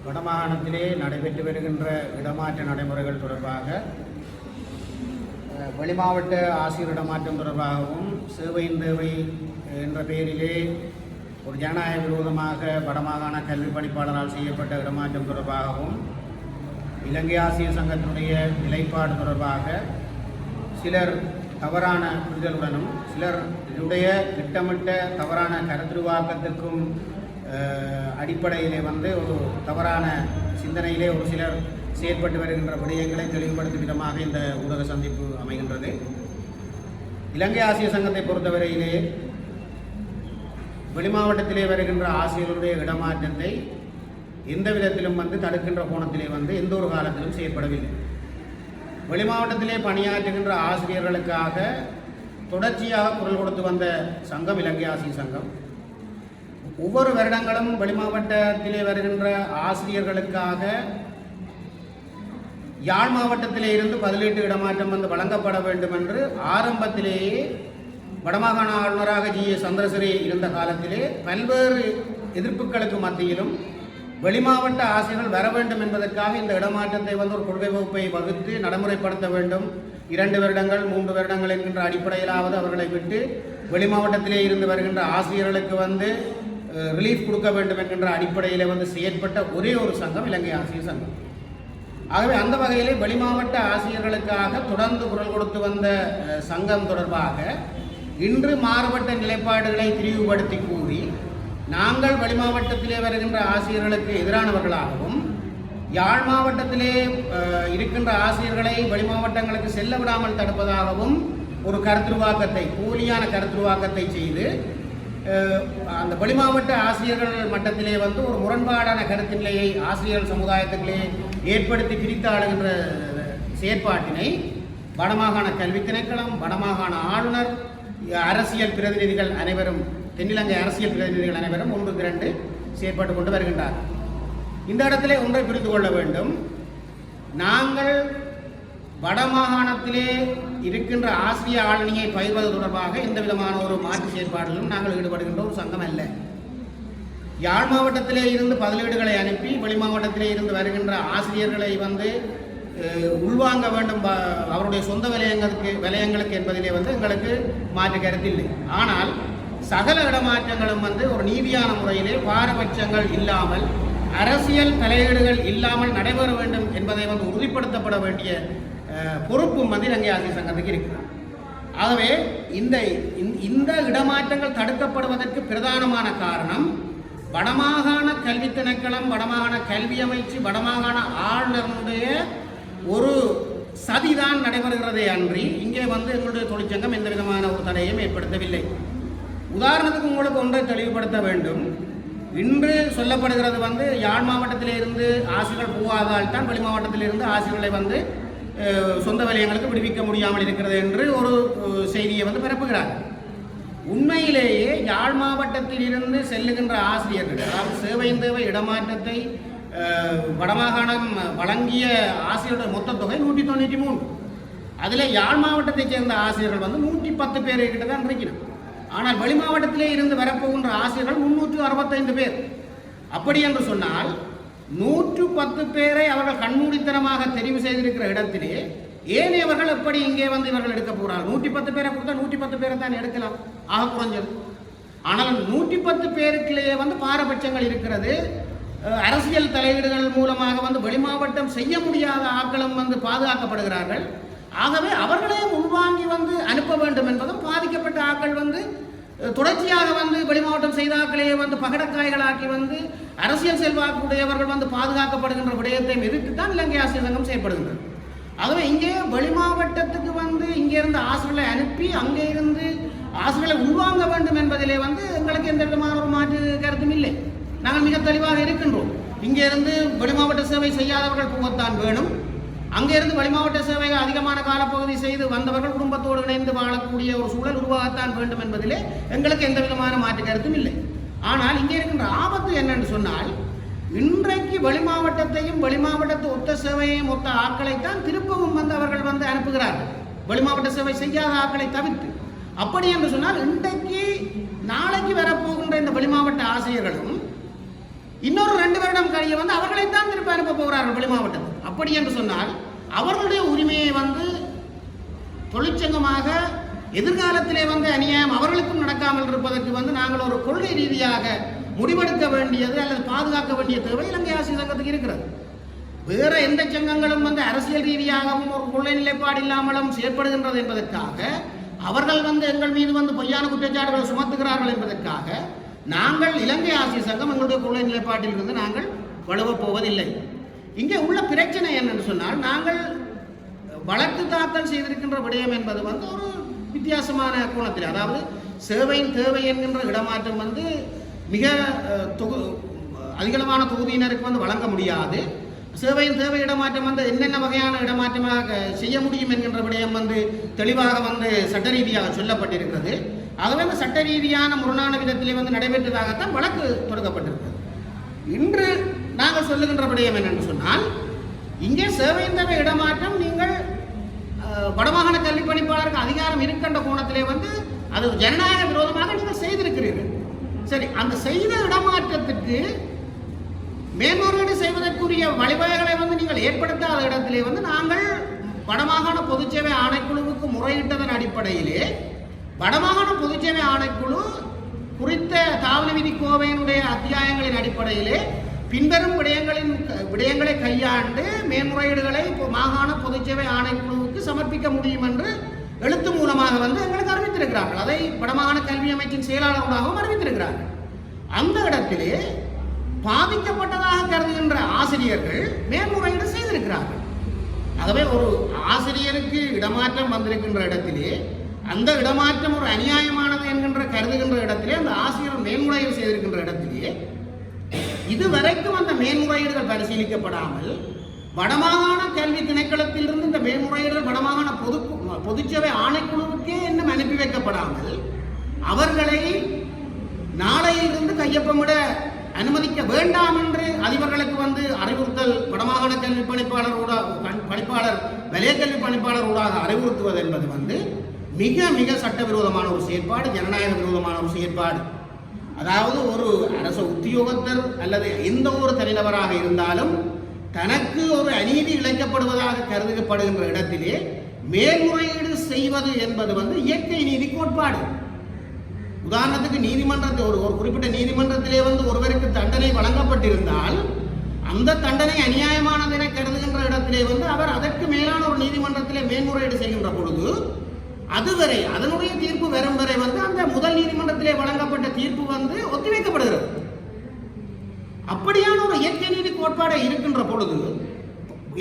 வடமாகாணத்திலே நடைபெற்று வருகின்ற இடமாற்ற நடைமுறைகள் தொடர்பாக வெளிமாவட்ட ஆசிரியர் இடமாற்றம் தொடர்பாகவும் சேவையின் தேவை என்ற பெயரிலே ஒரு ஜனநாயக விரோதமாக வடமாகாண கல்வி பணிப்பாளரால் செய்யப்பட்ட இடமாற்றம் தொடர்பாகவும் இலங்கை ஆசிரியர் சங்கத்தினுடைய நிலைப்பாடு தொடர்பாக சிலர் தவறான புரிதலுடனும் சிலர் இதனுடைய திட்டமிட்ட தவறான கருத்துருவாக்கத்திற்கும் அடிப்படையிலே ஒரு தவறான சிந்தனையிலே ஒரு சிலர் செயற்பட்டு வருகின்ற விடயங்களை தெளிவுபடுத்தும் விதமாக இந்த ஊடக சந்திப்பு அமைகின்றது. இலங்கை ஆசிரியர் சங்கத்தை பொறுத்தவரையிலே வெளிமாவட்டத்திலே வருகின்ற ஆசிரியர்களுடைய இடமாற்றத்தை எந்த விதத்திலும் தடுக்கின்ற கோணத்திலே எந்த ஒரு காலத்திலும் செயற்படவில்லை. வெளிமாவட்டத்திலே பணியாற்றுகின்ற ஆசிரியர்களுக்காக தொடர்ச்சியாக குரல் கொடுத்து வந்த சங்கம் இலங்கை ஆசிரியர் சங்கம். ஒவ்வொரு வருடங்களும் வெளிமாவட்டத்திலே வருகின்ற ஆசிரியர்களுக்காக யாழ் மாவட்டத்திலே இருந்து பதிலீட்டு இடமாற்றம் வழங்கப்பட வேண்டும் என்று ஆரம்பத்திலேயே வடமாகாண ஆளுநராக ஜி.ஏ. சந்திரசிறி இருந்த காலத்திலே பல்வேறு எதிர்ப்புகளுக்கு மத்தியிலும் வெளிமாவட்ட ஆசிரியர்கள் வர வேண்டும் என்பதற்காக இந்த இடமாற்றத்தை ஒரு கொள்கை வகுப்பை வகுத்து நடைமுறைப்படுத்த வேண்டும். 2 வருடங்கள் 3 வருடங்கள் என்கின்ற அடிப்படையிலாவது அவர்களை விட்டு வெளிமாவட்டத்திலே இருந்து வருகின்ற ஆசிரியர்களுக்கு ரிலீஃப் கொடுக்க வேண்டும் என்கின்ற அடிப்படையில் செயற்பட்ட ஒரே ஒரு சங்கம் இலங்கை ஆசிரியர் சங்கம். ஆகவே அந்த வகையிலே வெளிமாவட்ட ஆசிரியர்களுக்காக தொடர்ந்து குரல் கொடுத்து வந்த சங்கம் தொடர்பாக இன்று மாறுபட்ட நிலைப்பாடுகளை திரிவுபடுத்தி கூறி நாங்கள் வெளிமாவட்டத்திலே வருகின்ற ஆசிரியர்களுக்கு எதிரானவர்களாகவும் யாழ் மாவட்டத்திலே இருக்கின்ற ஆசிரியர்களை வெளிமாவட்டங்களுக்கு செல்ல விடாமல் தடுப்பதாகவும் ஒரு கருத்துருவாக்கத்தை போலியான கருத்துருவாக்கத்தை செய்து அந்த வெளிமாவட்ட ஆசிரியர்கள் மட்டத்திலே ஒரு முரண்பாடான கருத்து நிலையை ஆசிரியர்கள் சமுதாயத்திலே ஏற்படுத்தி பிரித்து ஆளுகின்ற செயற்பாட்டினை வடமாகாண கல்வி திணைக்களம், வடமாகாண ஆளுநர், அரசியல் பிரதிநிதிகள் அனைவரும், தென்னிலங்கை அரசியல் பிரதிநிதிகள் அனைவரும் ஒன்று திரண்டு செயற்பட்டு கொண்டு வருகின்றார். இந்த இடத்திலே ஒன்றை புரிந்து கொள்ள வேண்டும். நாங்கள் வடமாகாணத்திலே இருக்கின்ற ஆசிரிய ஆளுநரை பயிர்வது தொடர்பாக எந்த விதமான ஒரு மாற்று செயற்பாடுகளும் நாங்கள் ஈடுபடுகின்ற ஒரு சங்கம் அல்ல. யாழ் மாவட்டத்திலே இருந்து பதிலீடுகளை அனுப்பி வெளி மாவட்டத்திலே இருந்து வருகின்ற ஆசிரியர்களை உள்வாங்க வேண்டும் அவருடைய சொந்த விலையங்களுக்கு என்பதிலே எங்களுக்கு மாற்று கருத்தில்லை. ஆனால் சகல இடமாற்றங்களும் ஒரு நீதியான முறையிலே பாரபட்சங்கள் இல்லாமல் அரசியல் தலையீடுகள் இல்லாமல் நடைபெற வேண்டும் என்பதை உறுதிப்படுத்தப்பட வேண்டிய பொறுப்பும் இலங்கை ஆசிரியர் சங்கத்துக்கு இருக்கிறது. ஆகவே இந்த இடமாற்றங்கள் தடுக்கப்படுவதற்கு பிரதானமான காரணம் வடமாகாண கல்வி திணைக்களம், வடமாகாண கல்வி அமைச்சு, வடமாகாண ஆளுநருடைய ஒரு சதிதான் நடைபெறுகிறதே அன்றி இங்கே எங்களுடைய தொழிற்சங்கம் எந்த விதமான ஒரு தடையும் ஏற்படுத்தவில்லை. உதாரணத்துக்கு உங்களுக்கு ஒன்றை தெளிவுபடுத்த வேண்டும். இன்று சொல்லப்படுகிறது யாழ் மாவட்டத்திலே இருந்து ஆசிரியர்கள் போகாதால் தான் வெளி மாவட்டத்திலிருந்து ஆசிரியர்களை சொந்த வலயங்களுக்கு விடுவிக்க முடியாமல் இருக்கிறது என்று ஒரு செய்தியை பரப்புகிறார். உண்மையிலேயே யாழ் மாவட்டத்தில் இருந்து செல்லுகின்ற ஆசிரியர்கள், அதாவது சேவையின் தேவை இடமாற்றத்தை வடமாகாணம் வழங்கிய ஆசிரியர்கள் மொத்த தொகை 193. அதில் யாழ் மாவட்டத்தைச் சேர்ந்த ஆசிரியர்கள் 110 பேர் கிட்ட தான் இருக்கிறார். ஆனால் வெளி மாவட்டத்திலே இருந்து வரப்போகின்ற ஆசிரியர்கள் 365 பேர். அப்படி என்று சொன்னால் 110 பேரை அவர்கள் கண்மூடித்தனமாக தெரிவு செய்திருக்கிற இடத்திலே ஏனையவர்கள் எப்படி இங்கே இவர்கள் எடுக்க போகிறார்கள்? 110 பேரை கொடுத்தா 110 பேரை தான் எடுக்கலாம், ஆக குறைஞ்சது. ஆனால் 110 பேருக்குள்ளேயே பாரபட்சங்கள் இருக்கிறது. அரசியல் தலையீடுகள் மூலமாக வெளி மாவட்டம் செய்ய முடியாத ஆட்களும் பாதுகாக்கப்படுகிறார்கள். ஆகவே அவர்களையும் உள்வாங்கி அனுப்ப வேண்டும் என்பதும் பாதிக்கப்பட்ட ஆட்கள் தொடர்ச்சியாக வெளி மாவட்டம் செய்த ஆட்களையே பகடக்காய்களாக்கி அரசியல் செல்வாக்குடையவர்கள் பாதுகாக்கப்படுகின்ற விடயத்தை எதிர்த்துத்தான் இலங்கை ஆசிரியர் சங்கம் செயல்படுகின்றது. ஆகவே இங்கே வெளி மாவட்டத்துக்கு இங்கே இருந்து ஆசிரியர்களை அனுப்பி அங்கே இருந்து ஆசிரியர்களை உள்வாங்க வேண்டும் என்பதிலே எங்களுக்கு எந்த விதமான ஒரு மாற்று கருத்தும் இல்லை. நாங்கள் மிக தெளிவாக இருக்கின்றோம். இங்கே இருந்து வெளி மாவட்ட சேவை செய்யாதவர்கள் போகத்தான் வேணும். அங்கே இருந்து வெளி மாவட்ட சேவை அதிகமான காலப்பகுதி செய்து வந்தவர்கள் குடும்பத்தோடு இணைந்து வாழக்கூடிய ஒரு சூழல் உருவாகத்தான் வேண்டும் என்பதிலே எங்களுக்கு எந்த விதமான மாற்று கருத்தும் இல்லை. ஆனால் இங்கே இருக்கின்ற ஆபத்து என்னென்று சொன்னால், இன்றைக்கு வெளி மாவட்டத்தையும் வெளி மாவட்டத்து ஒத்த சேவையையும் ஒத்த ஆட்களைத்தான் திருப்பவும் அவர்கள் அனுப்புகிறார்கள், வெளி மாவட்ட சேவை செய்யாத ஆட்களை தவிர்த்து. அப்படி என்று சொன்னால் இன்றைக்கு நாளைக்கு வரப்போகின்ற இந்த வெளி மாவட்ட ஆசிரியர்களும் இன்னொரு 2 வருடம் கழிய வந்து அவர்களைத்தான் திருப்பி அனுப்ப போகிறார்கள் வெளி மாவட்டத்தில். அப்படி என்று சொன்னால் அவர்களுடைய உரிமையை வந்து தொழிற்சங்கமாக எதிர்காலத்திலே வந்து அநியாயம் அவர்களுக்கும் நடக்காமல் இருப்பதற்கு வந்து நாங்கள் ஒரு கொள்கை ரீதியாக முடிவெடுக்க வேண்டியது அல்லது பாதுகாக்க வேண்டிய தேவை இலங்கை ஆசிரியர் சங்கத்துக்கு இருக்கிறது. வேற எந்த சங்கங்களும் வந்து அரசியல் ரீதியாகவும் ஒரு கொள்கை நிலைப்பாடு இல்லாமலும் செயற்படுகின்றது என்பதற்காக அவர்கள் வந்து எங்கள் மீது வந்து பொய்யான குற்றச்சாட்டுகளை சுமத்துகிறார்கள் என்பதற்காக நாங்கள் இலங்கை ஆசிரியர் சங்கம் எங்களுடைய கொள்கை நிலைப்பாட்டில் இருந்து நாங்கள் வலுவப் போவதில்லை. இங்கே உள்ள பிரச்சனை என்னன்னு சொன்னால் நாங்கள் வழக்கு தாக்கல் செய்திருக்கின்ற விடயம் என்பது வந்து ஒரு வித்தியாசமான கோணத்தில், அதாவது சேவையின் தேவை என்கின்ற இடமாற்றம் வந்து மிக அதிகளவான தொகுதியினருக்கு வந்து வழங்க முடியாது. சேவையின் தேவை இடமாற்றம் வந்து என்னென்ன வகையான இடமாற்றமாக செய்ய முடியும் என்கின்ற விடயம் வந்து தெளிவாக வந்து சட்ட ரீதியாக சொல்லப்பட்டிருக்கிறது. ஆகவே அந்த சட்ட ரீதியான முரணான விதத்திலே வந்து நடைபெற்றதாகத்தான் வழக்கு தொடங்கப்பட்டிருக்கிறது. இன்று நாங்கள் சொல்லுகின்ற விடயம் என்னென்னு சொன்னால், இங்கே சேவையின் தேவை இடமாற்றம் நீங்கள் வடமாகாண கல்வி பணிப்பாளருக்கு அதிகாரம் இருக்கின்ற கோணத்திலே வந்து அது ஜனநாயக விரோதமாக நீங்கள் செய்திருக்கிறீர்கள். சரி, அந்த செய்த இடமாற்றத்துக்கு மேன்முறையீடு செய்வதற்குரிய வழிவகைகளை வந்து நீங்கள் ஏற்படுத்தாத இடத்திலே வந்து நாங்கள் வடமாகாண பொதுச்சேவை ஆணைக்குழுவுக்கு முறையிட்டதன் அடிப்படையிலே வடமாகாண பொதுச்சேவை ஆணைக்குழு குறித்த தாவன விதி கோவையினுடைய அத்தியாயங்களின் அடிப்படையிலே பின்வரும் விடயங்களை கையாண்டு மேன்முறையீடுகளை மாகாண பொதுச்சேவை ஆணைக்குழுவுக்கு சமர்ப்பிக்க முடியும் என்று எழுத்து மூலமாக வந்து எங்களுக்கு அறிவித்திருக்கிறார்கள். அதை வடமாகாண கல்வி அமைச்சின் செயலாளர்களாகவும் அறிவித்திருக்கிறார்கள். அந்த இடத்திலே பாதிக்கப்பட்டதாக கருதுகின்ற ஆசிரியர்கள் மேன்முறையீடு செய்திருக்கிறார்கள். ஆகவே ஒரு ஆசிரியருக்கு இடமாற்றம் வந்திருக்கின்ற இடத்திலே அந்த இடமாற்றம் ஒரு அநியாயமானது என்கின்ற கருதுகின்ற இடத்திலே அந்த ஆசிரியர் மேன்முறையீடு செய்திருக்கின்ற இடத்திலே இதுவரைக்கும் அந்த மேன்முறையீடுகள் பரிசீலிக்கப்படாமல் வடமாகாண கல்வி திணைக்களத்திலிருந்து இந்த மேன்முறையீடுகள் வடமாகாண பொதுச்சேவை ஆணைக்குழுவுக்கே இன்னும் அனுப்பி வைக்கப்படாமல் அவர்களை நாளையிலிருந்து கையொப்பமிட அனுமதிக்க வேண்டாம் என்று அதிபர்களுக்கு வந்து அறிவுறுத்தல் வடமாகாண கல்வி பணிப்பாளர் வலய கல்வி பணிப்பாளர் ஊடாக அறிவுறுத்துவது என்பது வந்து மிக மிக சட்டவிரோதமான ஒரு செயற்பாடு, ஜனநாயக விரோதமான ஒரு செயற்பாடு. அதாவது ஒரு அரசு உத்தியோகத்தர் அல்லது எந்த ஒரு தனிநபராக இருந்தாலும் தனக்கு ஒரு அநீதி இழைக்கப்படுவதாக கருதப்படுகின்ற இடத்திலே மேல்முறையீடு செய்வது என்பது வந்து இயற்கை நீதி கோட்பாடு. உதாரணத்துக்கு நீதிமன்றத்தில் ஒரு குறிப்பிட்ட நீதிமன்றத்திலே வந்து ஒருவருக்கு தண்டனை வழங்கப்பட்டிருந்தால் அந்த தண்டனை அநியாயமானது என கருதுகின்ற இடத்திலே வந்து அவர் அதற்கு மேலான ஒரு நீதிமன்றத்திலே மேல்முறையீடு செய்கின்ற பொழுது அதுவரை அதனுடைய தீர்ப்பு வரும் வரை வந்து அந்த முதல் நீதிமன்றத்திலே வழங்கப்பட்ட தீர்ப்பு வந்து ஒத்திவைக்கப்படுகிறது. அப்படியான ஒரு இயற்கை நீதி கோட்பாடு இருக்கின்ற பொழுது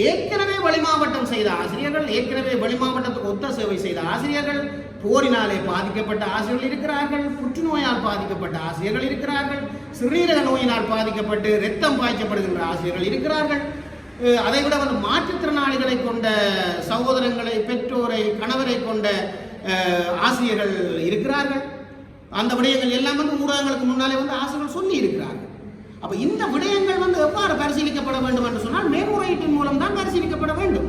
ஏற்கனவே வெளிமாவட்டம் செய்த ஆசிரியர்கள், ஏற்கனவே வெளிமாவட்டத்துக்கு ஒத்த சேவை செய்த ஆசிரியர்கள், போரினாலே பாதிக்கப்பட்ட ஆசிரியர்கள் இருக்கிறார்கள், புற்றுநோயால் பாதிக்கப்பட்ட ஆசிரியர்கள் இருக்கிறார்கள், சிறுநீரக நோயினால் பாதிக்கப்பட்டு இரத்தம் பாய்ச்சப்படுகின்ற ஆசிரியர்கள் இருக்கிறார்கள், அதைவிட வந்து மாற்றுத்திறனாளிகளை கொண்ட சகோதரங்களை, பெற்றோரை, கணவரை கொண்ட ஆசிரியர்கள் இருக்கிறார்கள். அந்த விடயங்கள் எல்லாம் வந்து ஊடகங்களுக்கு முன்னாலே வந்து ஆசிரியர்கள் சொல்லி இருக்கிறார்கள். அப்போ இந்த விடயங்கள் வந்து எவ்வாறு பரிசீலிக்கப்பட வேண்டும் என்று சொன்னால் மேல்முறையீட்டின் மூலம் தான் பரிசீலிக்கப்பட வேண்டும்.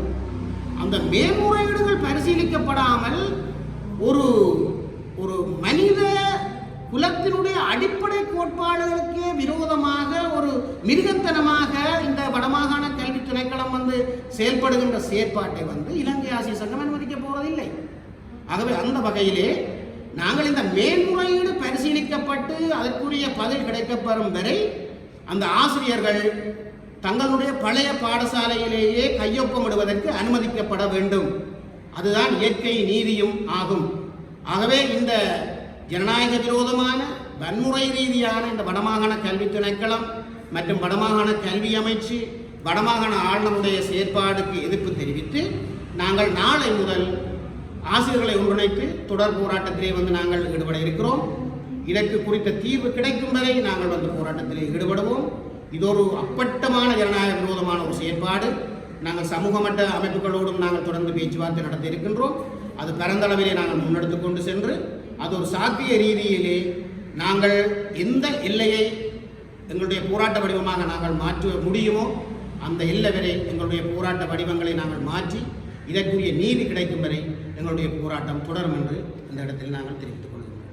அந்த மேல்முறையீடுகள் பரிசீலிக்கப்படாமல் ஒரு ஒரு மனித குலத்தினுடைய அடிப்படை கோட்பாடுகளுக்கே விரோதமாக ஒரு மிருகத்தனமாக இந்த வடமாகாண கல்வி திணைக்களம் வந்து செயல்படுகின்ற செயற்பாட்டை வந்து இலங்கை ஆசிரியர் சங்கம் அனுமதிக்க போவதில்லை. ஆகவே அந்த வகையிலே நாங்கள் இந்த மேல்முறையீடு பரிசீலிக்கப்பட்டு அதற்குரிய பதில் கிடைக்கப்பெறும் வரை அந்த ஆசிரியர்கள் தங்களுடைய பழைய பாடசாலையிலேயே கையொப்பமிடுவதற்கு அனுமதிக்கப்பட வேண்டும். அதுதான் இயற்கை நீதியும் ஆகும். ஆகவே இந்த ஜனநாயக விரோதமான வன்முறை ரீதியான இந்த வடமாகாண கல்வி திணைக்களம் மற்றும் வடமாகாண கல்வி அமைச்சு வடமாகாண ஆளுநருடைய செயற்பாடுக்கு எதிர்ப்பு தெரிவித்து நாங்கள் நாளை முதல் ஆசிரியர்களை ஒன்றிணைத்து தொடர் போராட்டத்திலே வந்து நாங்கள் ஈடுபட இருக்கிறோம். இதற்கு குறித்த தீர்வு கிடைக்கும் வரை நாங்கள் வந்து போராட்டத்திலே ஈடுபடுவோம். இது ஒரு அப்பட்டமான ஜனநாயக விரோதமான ஒரு செயற்பாடு. நாங்கள் சமூக மட்ட அமைப்புகளோடும் நாங்கள் தொடர்ந்து பேச்சுவார்த்தை நடத்த இருக்கின்றோம். அது பரந்தளவிலே நாங்கள் முன்னெடுத்து கொண்டு சென்று அது ஒரு சாத்திய ரீதியிலே நாங்கள் எந்த எல்லையை எங்களுடைய போராட்ட வடிவமாக நாங்கள் மாற்ற முடியுமோ அந்த எல்லை வரை எங்களுடைய போராட்ட வடிவங்களை நாங்கள் மாற்றி இதற்குரிய நீதி கிடைக்கும் வரை எங்களுடைய போராட்டம் தொடரும் என்று இந்த இடத்தில் நாங்கள் தெரிவித்துக் கொள்கிறோம்.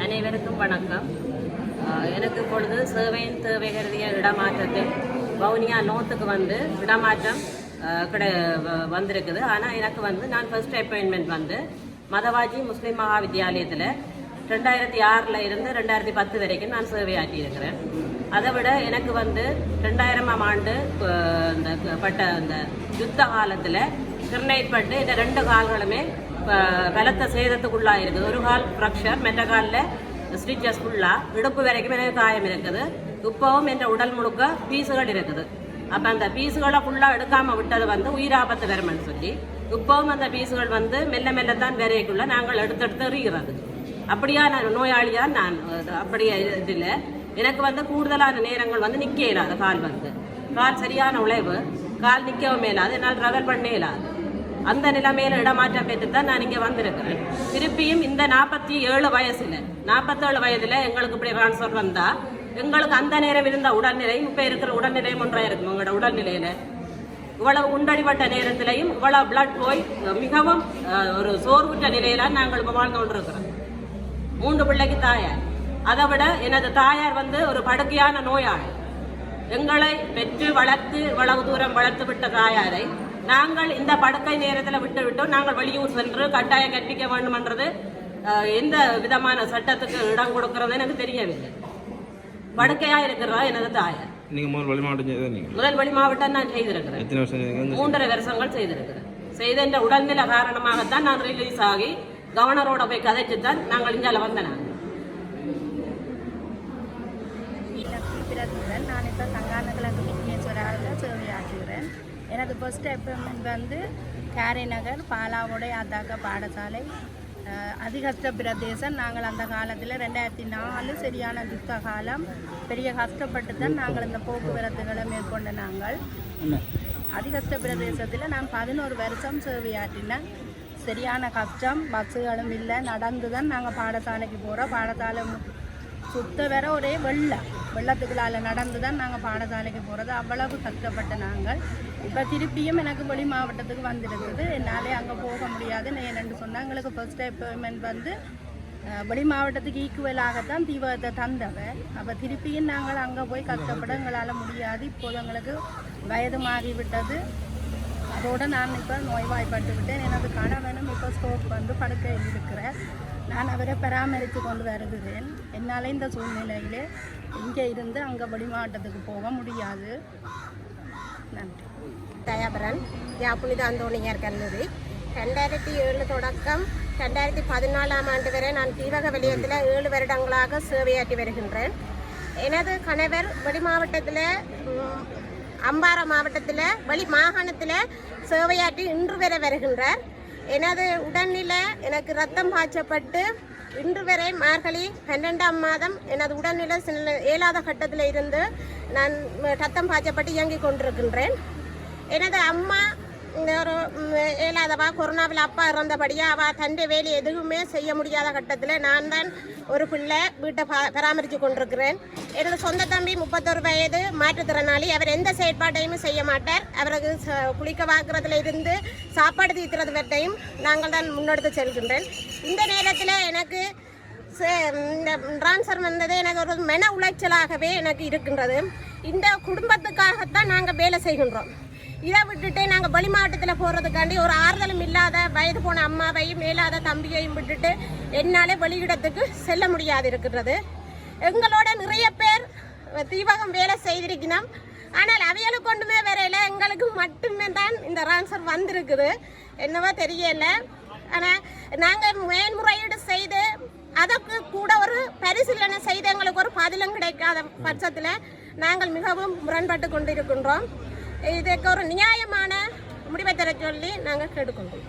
அனைவருக்கும் வணக்கம். எனக்கு இப்பொழுது சேவையின் தேவை கருதிய இடமாற்றத்தில் வவுனியா நோத்துக்கு வந்து இடமாற்றம் வந்திருக்குது. ஆனால் எனக்கு வந்து நான் ஃபர்ஸ்ட் அப்பாயின்மெண்ட் வந்து மதவாஜி முஸ்லீம் மகா வித்தியாலயத்தில் 2006 இருந்து 2010 வரைக்கும் நான் சேவையாற்றியிருக்கிறேன். அதை விட எனக்கு வந்து 2000ஆம் ஆண்டு இந்த யுத்த காலத்தில் கிரனைட் பட்டு இந்த 2 கால்களுமே பலத்த சேதத்துக்குள்ளாக இருக்குது. ஒரு கால் ஃப்ராக்சர், மற்ற காலில் ஸ்டிச்சஸ் ஃபுல்லாக இடுப்பு வரைக்கும் எனக்கு காயம் இருக்குது. இப்போவும் என்ற உடல் முழுக்க பீஸுகள் இருக்குது. அப்போ அந்த பீஸுகளை ஃபுல்லாக எடுக்காமல் விட்டது வந்து உயிராபத்து வரும்னு சொல்லி இப்போவும் அந்த பீஸுகள் வந்து மெல்ல மெல்லத்தான் வரைக்குள்ள நாங்கள் எடுத்து எறிகிறது. அப்படியா நான் நோயாளியாக நான் அப்படியே இதில் எனக்கு வந்து கூடுதலான நேரங்கள் வந்து நிற்க இயலாது. கால் சரியான உழைவு, கால் நிற்கவும் இயலாது, என்னால் ட்ராவல் பண்ண இயலாது. அந்த நிலைமையில் இடமாற்றம் பெற்று தான் நான் இங்கே வந்திருக்கிறேன். திருப்பியும் இந்த 47 வயதில் எங்களுக்கு இப்படி ட்ரான்ஸ்ஃபர் வந்தால் எங்களுக்கு அந்த நேரம் இருந்த உடல்நிலையும் இப்போ இருக்கிற உடல்நிலையும் ஒன்றாக இருக்கும். உங்களோட உடல்நிலையில் இவ்வளவு உண்டடிப்பட்ட நேரத்திலையும் இவ்வளவு பிளட் போய் மிகவும் ஒரு சோர்வுற்ற நிலையில நாங்கள் வாழ்ந்து கொண்டிருக்கிறோம். 3 பிள்ளைக்கு தாயார். அதை விட எனது தாயார் வந்து ஒரு படுக்கையான நோயாளி. எங்களை பெற்று வளர்த்து இவ்வளவு தூரம் வளர்த்து விட்ட தாயாரை நாங்கள் இந்த படுக்கை நேரத்தில் விட்டோம். நாங்கள் வெளியூர் சென்று கட்டாயம் கற்பிக்க வேண்டும் என்றது எந்த விதமான சட்டத்துக்கு இடம் கொடுக்கறது எனக்கு தெரியவில்லை. படுக்கையா இருக்கிறதா எனது தாயார். முதல் வெளி மாவட்டம் நான் செய்திருக்கிறேன். 3.5 வருஷங்கள் செய்திருக்கிறேன். செய்த இந்த உடல்நிலை காரணமாகத்தான் நான் ரிலீஸ் ஆகி கவர்னரோட போய் கதைச்சு தான் நாங்கள் இங்கால வந்தேன். நான் இப்போ சங்கானகிழக்கு விக்னேஸ்வராவில் சேவையாற்றுகிறேன். எனது ஃபர்ஸ்ட் அப்பாயின்மெண்ட் வந்து கேரி நகர் பாலாவுடைய அதாக்க பாடசாலை அதிகஷ்ட பிரதேசம். நாங்கள் அந்த காலத்தில் 2004 சரியான யுத்த காலம், பெரிய கஷ்டப்பட்டு தான் நாங்கள் இந்த போக்குவரத்துகளை மேற்கொண்ட. நாங்கள் அதிகஷ்ட பிரதேசத்தில் நான் 11 வருஷம் சேவையாற்றினேன். சரியான கஷ்டம், பஸ்ஸுகளும் இல்லை, நடந்து தான் நாங்கள் பாடசாலைக்கு போகிறோம். பாடசாலை சுத்த வர ஒரே வெள்ளத்துக்குள்ளால் நடந்து தான் நாங்கள் பாடசாலைக்கு போகிறது. அவ்வளவு கஷ்டப்பட்ட நாங்கள் இப்போ திருப்பியும் எனக்கு வெளி மாவட்டத்துக்கு வந்துருக்குது. என்னாலே அங்கே போக முடியாது. என்னென்னு சொன்னால் எங்களுக்கு ஃபர்ஸ்ட் அப்பாயின்மெண்ட் வந்து வெளி மாவட்டத்துக்கு ஈக்குவலாகத்தான் தீவிரத்தை தந்தவர். அப்போ திருப்பியும் நாங்கள் அங்கே போய் கஷ்டப்பட எங்களால் முடியாது. இப்போது எங்களுக்கு வயது மாறிவிட்டது. அதோடு நான் இப்போ நோய்வாய்ப்பட்டு விட்டேன். எனது கணவனும் இப்போ ஸ்ட்ரோக் வந்து படுக்கையில் இருக்கிறேன். நான் அவரை பராமரித்து கொண்டு வருகிறேன். என்னால் இந்த சூழ்நிலையிலே இங்கே இருந்து அங்கே வெளி மாவட்டத்துக்கு போக முடியாது. நன்றி. தயாபரன் புனித அந்தோணியார் கல்லூரி 2007 தொடக்கம் 2014ஆம் ஆண்டு வரை நான் தீவக வலயத்தில் 7 வருடங்களாக சேவையாற்றி வருகின்றேன். எனது கணவர் வெளி மாவட்டத்தில் அம்பாறை மாவட்டத்தில் வெளி மாகாணத்தில் சேவையாற்றி இன்று வரை வருகின்றார். எனது உடல்நிலை எனக்கு ரத்தம் பாய்ச்சப்பட்டு இன்று வரை மார்கழி 12ஆம் மாதம் எனது உடல்நிலை இயலாத கட்டத்தில் இருந்து நான் ரத்தம் பாய்ச்சப்பட்டு இயங்கிக் கொண்டிருக்கின்றேன். எனது அம்மா ஒரு இயலாதவா, கொரோனாவில் அப்பா இறந்தபடியாக அவள் தண்டை வேலை எதுவுமே செய்ய முடியாத கட்டத்தில் நான் தான் ஒரு பிள்ளை வீட்டை பராமரித்து கொண்டிருக்கிறேன். எனது சொந்த தம்பி 31 வயது மாற்றுத்திறனாளி. அவர் எந்த செயற்பாட்டையும் செய்ய மாட்டார். அவருக்கு குளிக்க வாக்குறதுல இருந்து சாப்பாடு தீர்த்துறது வரையும் நாங்கள் தான் முன்னெடுத்து செல்கின்றேன். இந்த நேரத்தில் எனக்கு இந்த ட்ரான்ஸ்ஃபர் வந்தது எனக்கு ஒரு மன உளைச்சலாகவே எனக்கு இருக்கின்றது. இந்த குடும்பத்துக்காகத்தான் நாங்கள் வேலை செய்கின்றோம். இதை விட்டுட்டு நாங்கள் வெளி மாவட்டத்தில் போகிறதுக்காண்டி ஒரு ஆறுதலும் இல்லாத வயது போன அம்மாவையும் மேலாத தம்பியையும் விட்டுட்டு என்னாலே வெளியிடத்துக்கு செல்ல முடியாது இருக்கிறது. எங்களோட நிறைய பேர் தீவகம் வேலை செய்திருக்கணும். ஆனால் அவைகளுக்கு கொண்டுமே வரையில எங்களுக்கு மட்டுமே தான் இந்த ட்ரான்ஸ்ஃபர் வந்திருக்குது. என்னவோ தெரியல. ஆனால் நாங்கள் மேன்முறையீடு செய்து அதற்கு கூட ஒரு பரிசீலனை செய்து எங்களுக்கு ஒரு பதிலும் கிடைக்காத பட்சத்தில் நாங்கள் மிகவும் முரண்பட்டு கொண்டிருக்கின்றோம். இதுக்கு ஒரு நியாயமான முடிவை தர சொல்லி நாங்கள் கேட்டுக்கொண்டோம்.